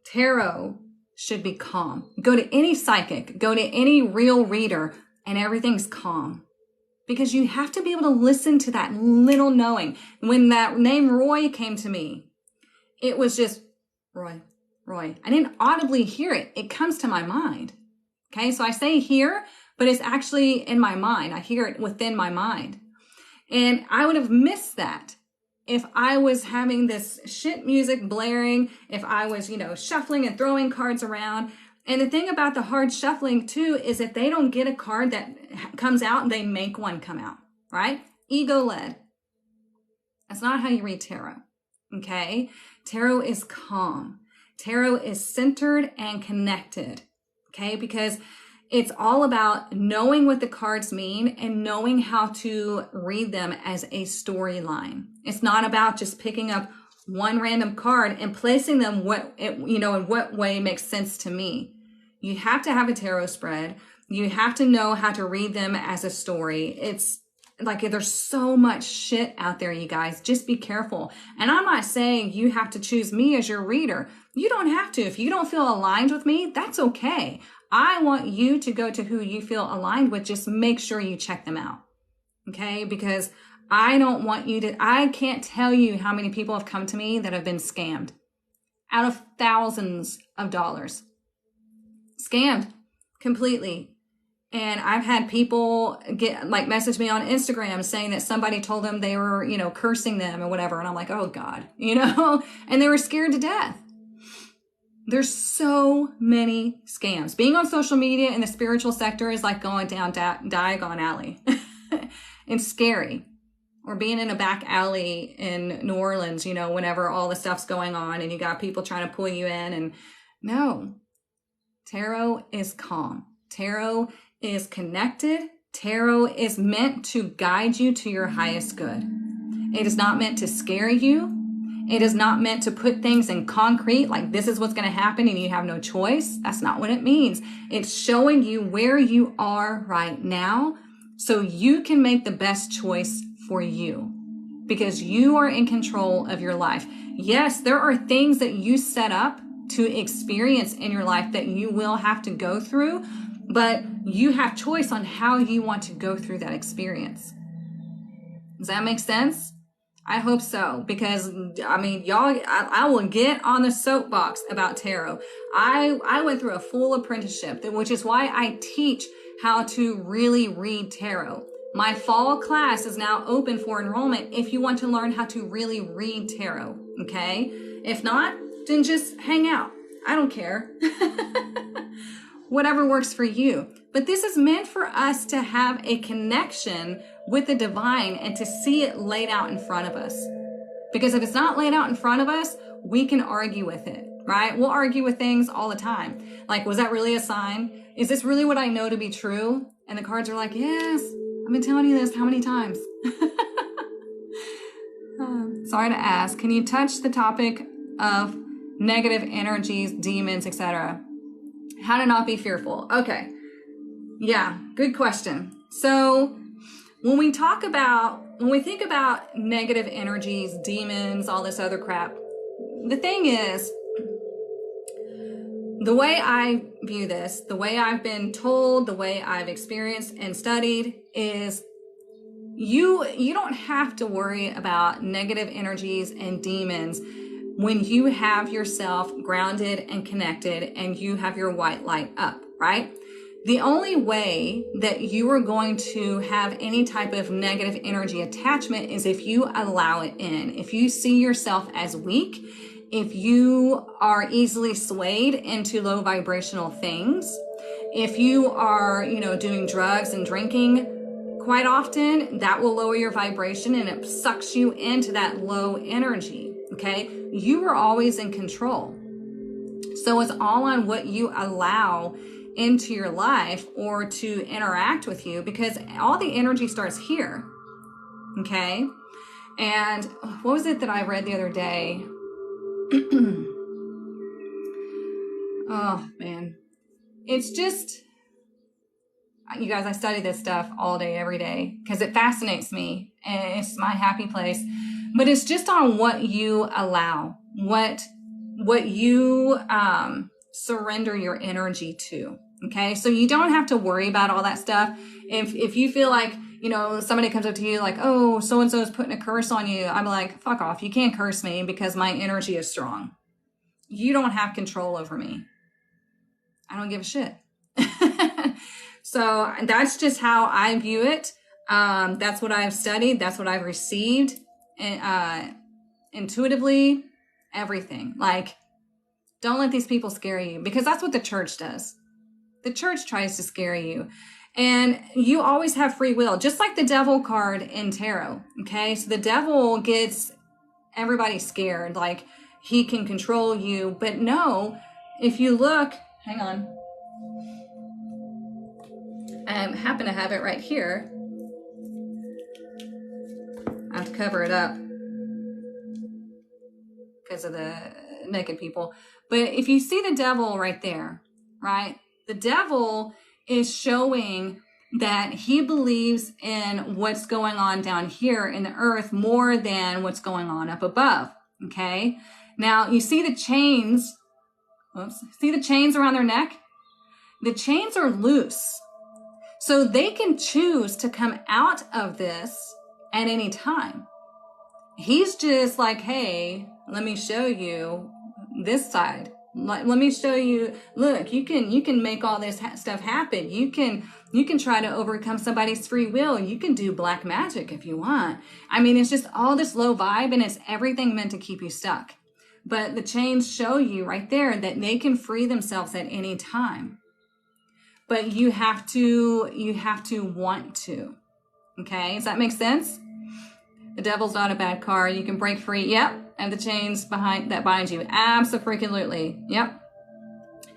Tarot should be calm. Go to any psychic, go to any real reader, and everything's calm. Because you have to be able to listen to that little knowing. When that name Roy came to me, it was just Roy. I didn't audibly hear it. It comes to my mind. Okay, so I say hear, but it's actually in my mind. I hear it within my mind. And I would have missed that if I was having this shit music blaring, if I was, shuffling and throwing cards around. And the thing about the hard shuffling too is if they don't get a card that comes out, they make one come out, right? Ego-led. That's not how you read tarot, okay? Tarot is calm. Tarot is centered and connected, okay? Because it's all about knowing what the cards mean and knowing how to read them as a storyline. It's not about just picking up one random card and placing them in what way makes sense to me. You have to have a tarot spread. You have to know how to read them as a story. It's like there's so much shit out there, you guys. Just be careful. And I'm not saying you have to choose me as your reader. You don't have to. If you don't feel aligned with me, that's okay. I want you to go to who you feel aligned with. Just make sure you check them out. Okay? Because I don't want you to, I can't tell you how many people have come to me that have been scammed out of thousands of dollars. Scammed completely. And I've had people message me on Instagram saying that somebody told them they were, cursing them or whatever. And I'm like, oh God, and they were scared to death. There's so many scams. Being on social media in the spiritual sector is like going down Diagon Alley. It's scary. Or being in a back alley in New Orleans, whenever all the stuff's going on and you got people trying to pull you in. And no, tarot is calm. Tarot is connected. Tarot is meant to guide you to your highest good. It is not meant to scare you. It is not meant to put things in concrete, like this is what's going to happen and you have no choice. That's not what it means. It's showing you where you are right now so you can make the best choice for you because you are in control of your life. Yes, there are things that you set up to experience in your life that you will have to go through, but you have choice on how you want to go through that experience. Does that make sense? I hope so, because I mean, y'all, I will get on the soapbox about tarot. I went through a full apprenticeship, which is why I teach how to really read tarot. My fall class is now open for enrollment if you want to learn how to really read tarot, okay? If not, then just hang out. I don't care. Whatever works for you. But this is meant for us to have a connection with the divine and to see it laid out in front of us. Because if it's not laid out in front of us, we can argue with it, right? We'll argue with things all the time. Like, was that really a sign? Is this really what I know to be true? And the cards are like, yes, I've been telling you this how many times? Sorry to ask. Can you touch the topic of negative energies, demons, etc.? How to not be fearful. Okay. Yeah, good question. So when we think about negative energies, demons, all this other crap, the thing is, the way I view this, the way I've been told, the way I've experienced and studied is you don't have to worry about negative energies and demons when you have yourself grounded and connected and you have your white light up, right? The only way that you are going to have any type of negative energy attachment is if you allow it in. If you see yourself as weak, if you are easily swayed into low vibrational things, if you are, doing drugs and drinking quite often, that will lower your vibration and it sucks you into that low energy, okay? You are always in control. So it's all on what you allow into your life or to interact with you, because all the energy starts here, okay? And what was it that I read the other day? Oh, man. It's just, you guys, I study this stuff all day, every day, because it fascinates me and it's my happy place. But it's just on what you allow, what you surrender your energy to. Okay, so you don't have to worry about all that stuff. If you feel like, somebody comes up to you like, oh, so-and-so is putting a curse on you, I'm like, fuck off. You can't curse me because my energy is strong. You don't have control over me. I don't give a shit. So that's just how I view it. That's what I've studied. That's what I've received. Intuitively, everything. Like, don't let these people scare you, because that's what the church does. The church tries to scare you. And you always have free will, just like the devil card in tarot. Okay, so the devil gets everybody scared, like he can control you. But no, if you look, hang on. I happen to have it right here. I have to cover it up because of the naked people. But if you see the devil right there, right? The devil is showing that he believes in what's going on down here in the earth more than what's going on up above, okay? Now, you see the chains, see the chains around their neck? The chains are loose. So they can choose to come out of this at any time. He's just like, hey, let me show you this side. Let me show you, look, you can make all this stuff happen. You can try to overcome somebody's free will. You can do black magic if you want. I mean, it's just all this low vibe and it's everything meant to keep you stuck. But the chains show you right there that they can free themselves at any time. But you have to want to. Okay, does that make sense? The devil's not a bad card. You can break free. Yep. And the chains that bind you. Absolutely. Yep.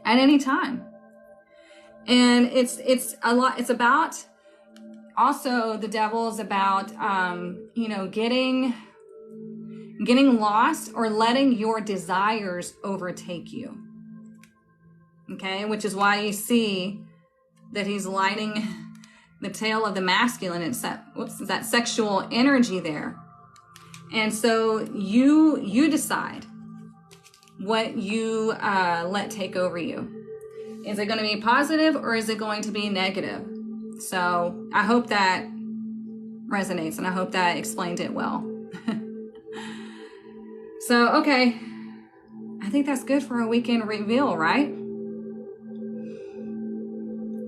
At any time. And it's a lot. It's about, also the devil is about, getting lost or letting your desires overtake you. Okay. Which is why you see that he's lighting the tail of the masculine. It's that sexual energy there. And so you decide what you let take over you. Is it going to be positive or is it going to be negative? So I hope that resonates, and I hope that explained it well. So, okay. I think that's good for a weekend reveal, right?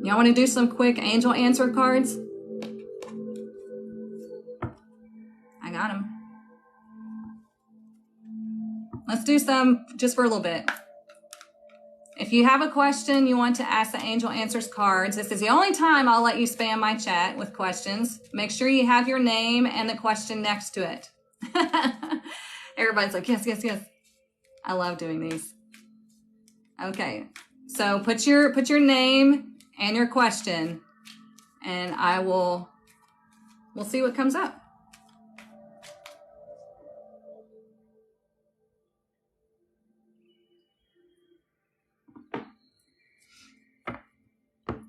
Y'all want to do some quick angel answer cards? I got them. Let's do some just for a little bit. If you have a question you want to ask the angel answers cards, this is the only time I'll let you spam my chat with questions. Make sure you have your name and the question next to it. Everybody's like, yes, yes, yes. I love doing these. Okay, so put your name and your question, and we'll see what comes up.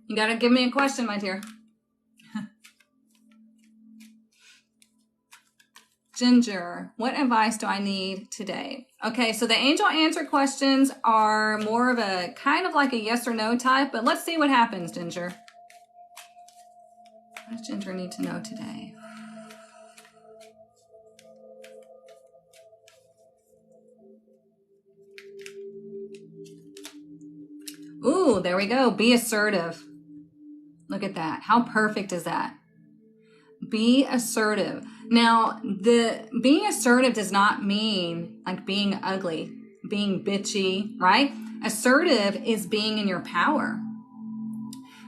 You gotta give me a question, my dear. Ginger, what advice do I need today? Okay, so the angel answer questions are more of a kind of like a yes or no type, but let's see what happens, Ginger. What does Ginger need to know today? Ooh, there we go. Be assertive. Look at that. How perfect is that? Be assertive. Now, being assertive does not mean like being ugly, being bitchy, right? Assertive is being in your power.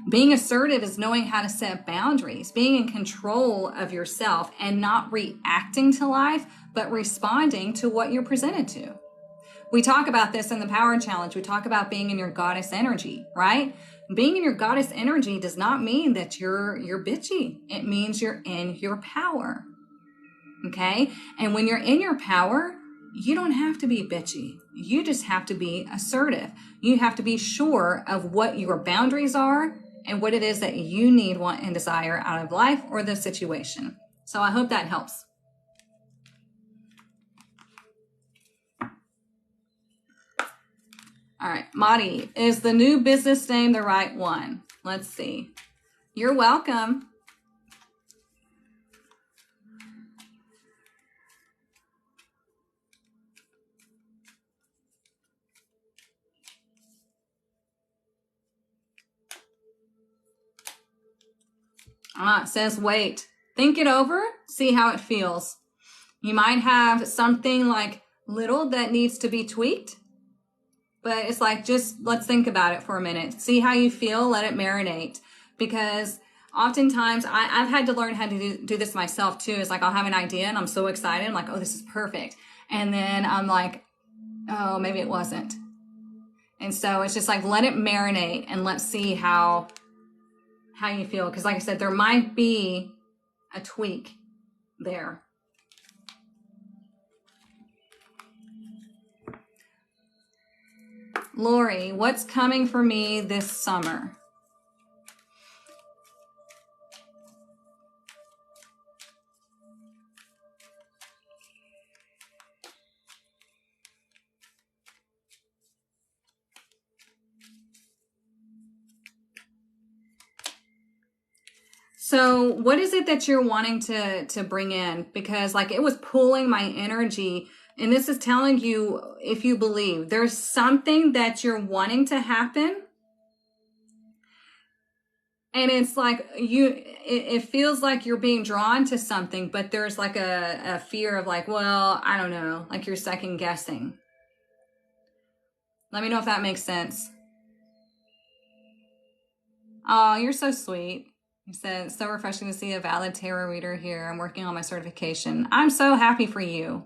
Being assertive is knowing how to set boundaries, being in control of yourself and not reacting to life, but responding to what you're presented to. We talk about this in the Power Challenge. We talk about being in your goddess energy, right? Being in your goddess energy does not mean that you're bitchy. It means you're in your power, okay? And when you're in your power, you don't have to be bitchy. You just have to be assertive. You have to be sure of what your boundaries are and what it is that you need, want, and desire out of life or the situation. So I hope that helps. All right, Madi, is the new business name the right one? Let's see. You're welcome. It says wait. Think it over, see how it feels. You might have something like little that needs to be tweaked. But it's like, just let's think about it for a minute. See how you feel, let it marinate. Because oftentimes I've had to learn how to do this myself too. It's like I'll have an idea and I'm so excited. I'm like, oh, this is perfect. And then I'm like, oh, maybe it wasn't. And so it's just like, let it marinate and let's see how you feel. Because like I said, there might be a tweak there. Lori, what's coming for me this summer? So what is it that you're wanting to bring in? Because like it was pulling my energy. And this is telling you, if you believe, there's something that you're wanting to happen. And it's like it feels like you're being drawn to something, but there's like a fear of like, well, I don't know, like you're second guessing. Let me know if that makes sense. Oh, you're so sweet. You said, it's so refreshing to see a valid tarot reader here. I'm working on my certification. I'm so happy for you.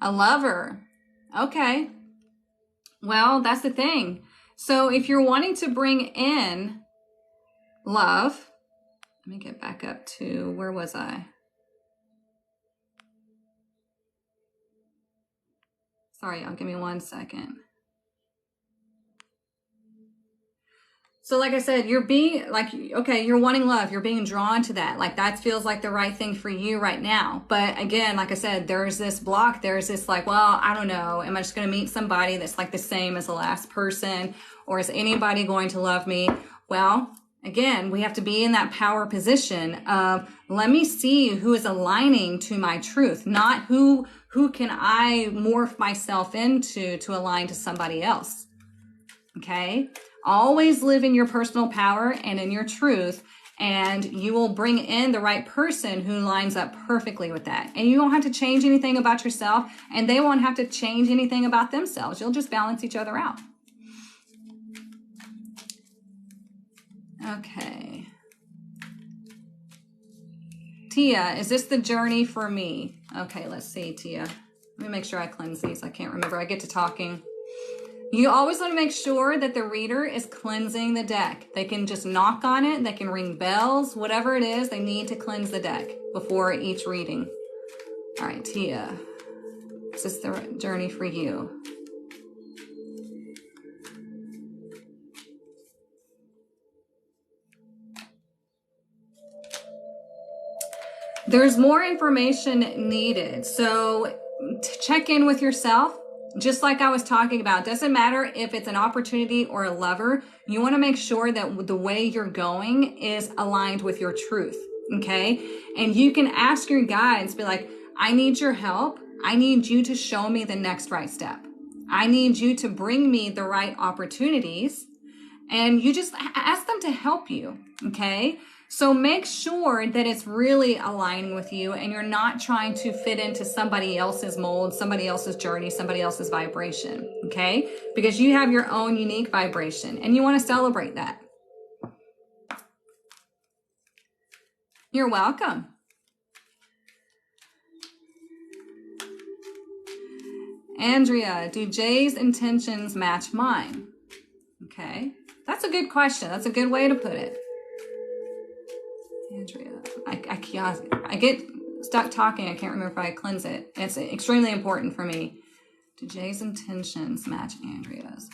A lover. Okay. Well, that's the thing. So if you're wanting to bring in love, let me get back up to, where was I? Sorry, y'all, give me 1 second. So like I said, you're being like, okay, you're wanting love. You're being drawn to that. Like that feels like the right thing for you right now. But again, like I said, there's this block. There's this like, well, I don't know. Am I just going to meet somebody that's like the same as the last person? Or is anybody going to love me? Well, Again, we have to be in that power position of, let me see who is aligning to my truth, not who can I morph myself into to align to somebody else. Okay? Always live in your personal power and in your truth, and you will bring in the right person who lines up perfectly with that. And you don't have to change anything about yourself, and they won't have to change anything about themselves. You'll just balance each other out. Okay. Tia, is this the journey for me? Okay, let's see, Tia. Let me make sure I cleanse these. I can't remember. I get to talking. You always want to make sure that the reader is cleansing the deck. They can just knock on it. They can ring bells. Whatever it is, they need to cleanse the deck before each reading. All right, Tia. Is this the journey for you? There's more information needed. So check in with yourself. Just like I was talking about, doesn't matter if it's an opportunity or a lover, you want to make sure that the way you're going is aligned with your truth, okay? And you can ask your guides, be like, I need your help. I need you to show me the next right step. I need you to bring me the right opportunities. And you just ask them to help you, okay? So make sure that it's really aligning with you and you're not trying to fit into somebody else's mold, somebody else's journey, somebody else's vibration, okay? Because you have your own unique vibration and you want to celebrate that. You're welcome. Andrea, do Jay's intentions match mine? Okay, that's a good question. That's a good way to put it. Andrea, I get stuck talking. I can't remember if I cleanse it. It's extremely important for me. Do Jay's intentions match Andrea's?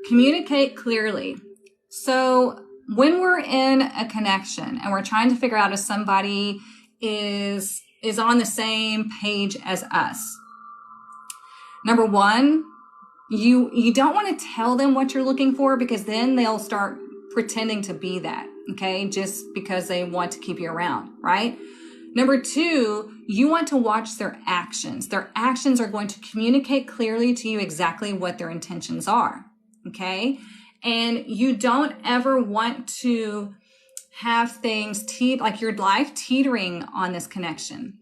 Communicate clearly. So when we're in a connection and we're trying to figure out if somebody is on the same page as us, number one, you don't want to tell them what you're looking for, because then they'll start pretending to be that, okay, just because they want to keep you around, right? Number two, you want to watch their actions. Their actions are going to communicate clearly to you exactly what their intentions are, okay? And you don't ever want to have things like your life teetering on this connection,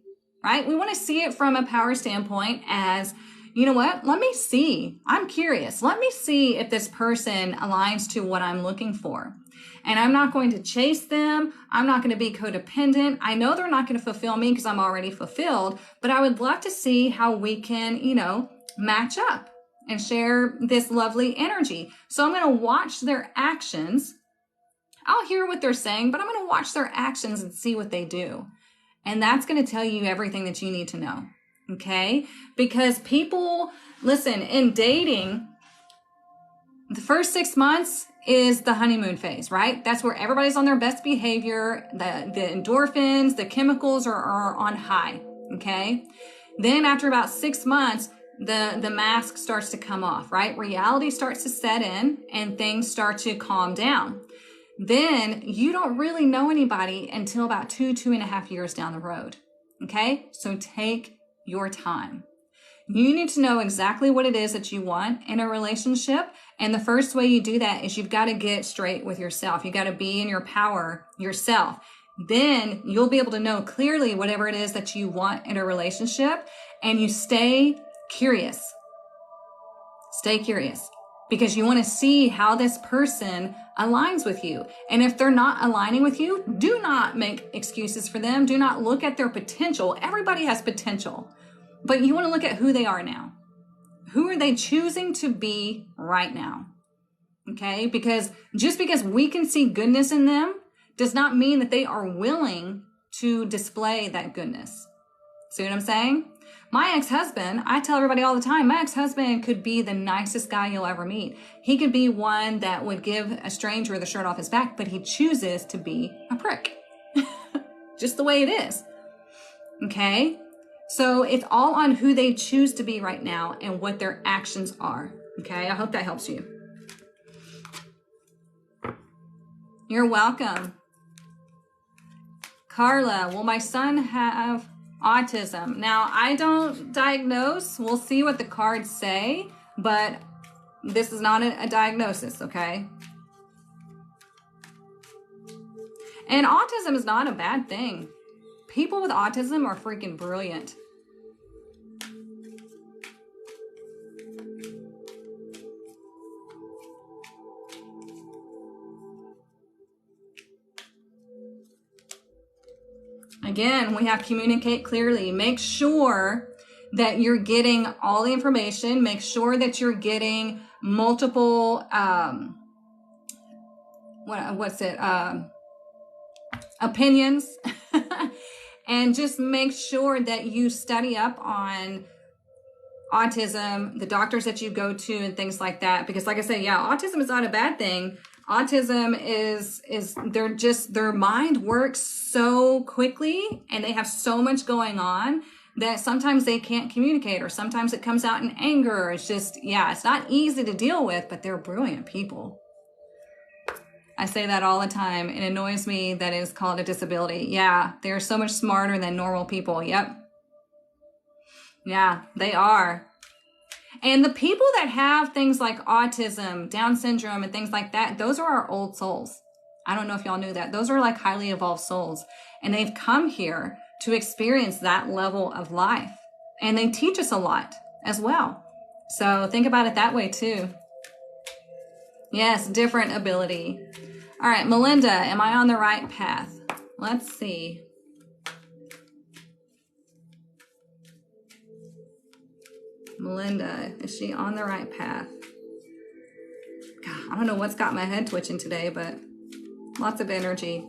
right? We want to see it from a power standpoint as, you know what? Let me see. I'm curious. Let me see if this person aligns to what I'm looking for. And I'm not going to chase them. I'm not going to be codependent. I know they're not going to fulfill me because I'm already fulfilled, but I would love to see how we can, match up and share this lovely energy. So I'm going to watch their actions. I'll hear what they're saying, but I'm going to watch their actions and see what they do. And that's going to tell you everything that you need to know. Okay? Because people, listen, in dating, the first 6 months is the honeymoon phase, right? That's where everybody's on their best behavior. The endorphins, the chemicals are on high. Okay? Then after about 6 months, the mask starts to come off, right? Reality starts to set in and things start to calm down. Then you don't really know anybody until about 2.5 years down the road. Okay? So take your time. You need to know exactly what it is that you want in a relationship. And the first way you do that is you've got to get straight with yourself. You got to be in your power yourself. Then you'll be able to know clearly whatever it is that you want in a relationship, and you stay curious. Stay curious, because you want to see how this person aligns with you. And if they're not aligning with you, do not make excuses for them. Do not look at their potential. Everybody has potential, but you want to look at who they are now. Who are they choosing to be right now? Okay? Because just because we can see goodness in them does not mean that they are willing to display that goodness. See what I'm saying? My ex-husband, I tell everybody all the time, my ex-husband could be the nicest guy you'll ever meet. He could be one that would give a stranger the shirt off his back, but he chooses to be a prick. Just the way it is. Okay? So it's all on who they choose to be right now and what their actions are. Okay? I hope that helps you. You're welcome. Carla, will my son have autism? Now, I don't diagnose. We'll see what the cards say, but this is not a diagnosis, okay? And autism is not a bad thing. People with autism are freaking brilliant. Again, we have to communicate clearly. Make sure that you're getting all the information. Make sure that you're getting multiple, opinions. And just make sure that you study up on autism, the doctors that you go to and things like that. Because like I said, yeah, autism is not a bad thing. Autism is their mind works so quickly and they have so much going on that sometimes they can't communicate, or sometimes it comes out in anger. It's just, yeah, it's not easy to deal with, but they're brilliant people. I say that all the time. It annoys me that it's called a disability. Yeah, they're so much smarter than normal people. Yep. Yeah, they are. And the people that have things like autism, Down syndrome, and things like that, those are our old souls. I don't know if y'all knew that. Those are like highly evolved souls. And they've come here to experience that level of life. And they teach us a lot as well. So think about it that way too. Yes, different ability. All right, Melinda, am I on the right path? Let's see. Melinda, is she on the right path? God, I don't know what's got my head twitching today, but lots of energy.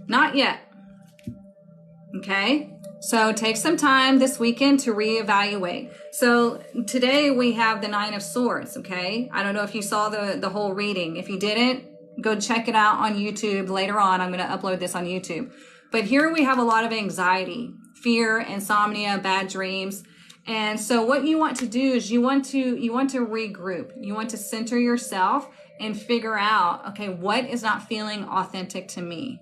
Not yet. Okay? So take some time this weekend to reevaluate. So today we have the Nine of Swords, okay? I don't know if you saw the whole reading. If you didn't, go check it out on YouTube later on. I'm going to upload this on YouTube. But here we have a lot of anxiety, fear, insomnia, bad dreams. And so what you want to do is you want to regroup. You want to center yourself and figure out, okay, what is not feeling authentic to me?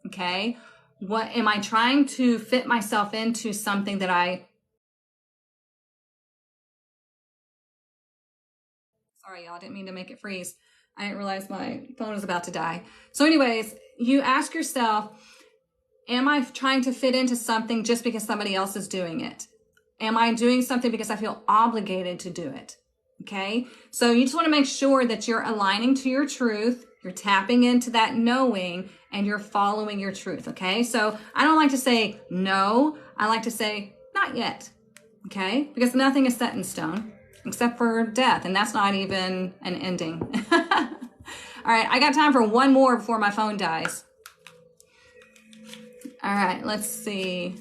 Okay? What am I trying to fit myself into something that sorry, y'all, didn't mean to make it freeze. I didn't realize my phone was about to die. So anyways, you ask yourself, am I trying to fit into something just because somebody else is doing it? Am I doing something because I feel obligated to do it? Okay. So you just want to make sure that you're aligning to your truth. You're tapping into that knowing and you're following your truth. Okay. So I don't like to say no. I like to say not yet. Okay. Because nothing is set in stone except for death. And that's not even an ending. All right. I got time for one more before my phone dies. All right. Let's see.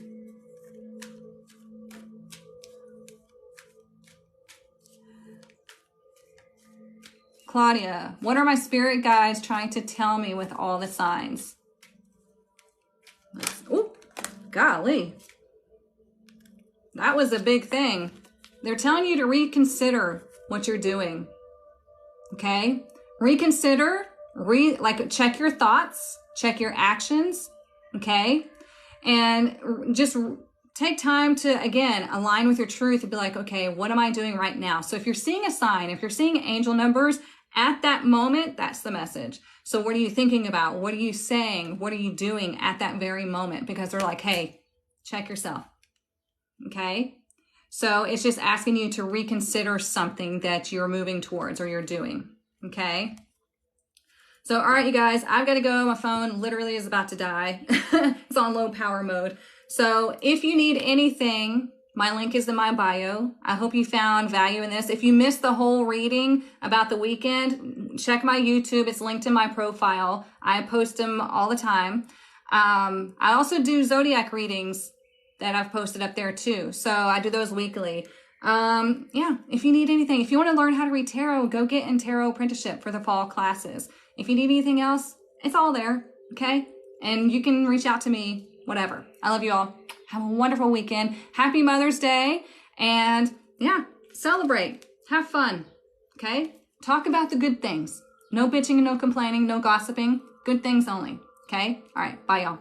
Claudia, what are my spirit guides trying to tell me with all the signs? Oh, golly. That was a big thing. They're telling you to reconsider what you're doing. Okay? Reconsider, check your thoughts, check your actions. Okay? And just take time to, again, align with your truth and be like, okay, what am I doing right now? So if you're seeing a sign, if you're seeing angel numbers, at that moment, that's the message. So what are you thinking about? What are you saying? What are you doing at that very moment? Because they're like, hey, check yourself. Okay? So it's just asking you to reconsider something that you're moving towards or you're doing. Okay? So, all right, you guys, I've got to go. My phone literally is about to die. It's on low power mode. So if you need anything, my link is in my bio. I hope you found value in this. If you missed the whole reading about the weekend, check my YouTube. It's linked in my profile. I post them all the time. I also do zodiac readings that I've posted up there too. So I do those weekly. Yeah, if you need anything, if you want to learn how to read tarot, go get in tarot apprenticeship for the fall classes. If you need anything else, it's all there, okay? And you can reach out to me, whatever. I love you all. Have a wonderful weekend. Happy Mother's Day. And yeah, celebrate. Have fun, okay? Talk about the good things. No bitching and no complaining, no gossiping. Good things only, okay? All right, bye y'all.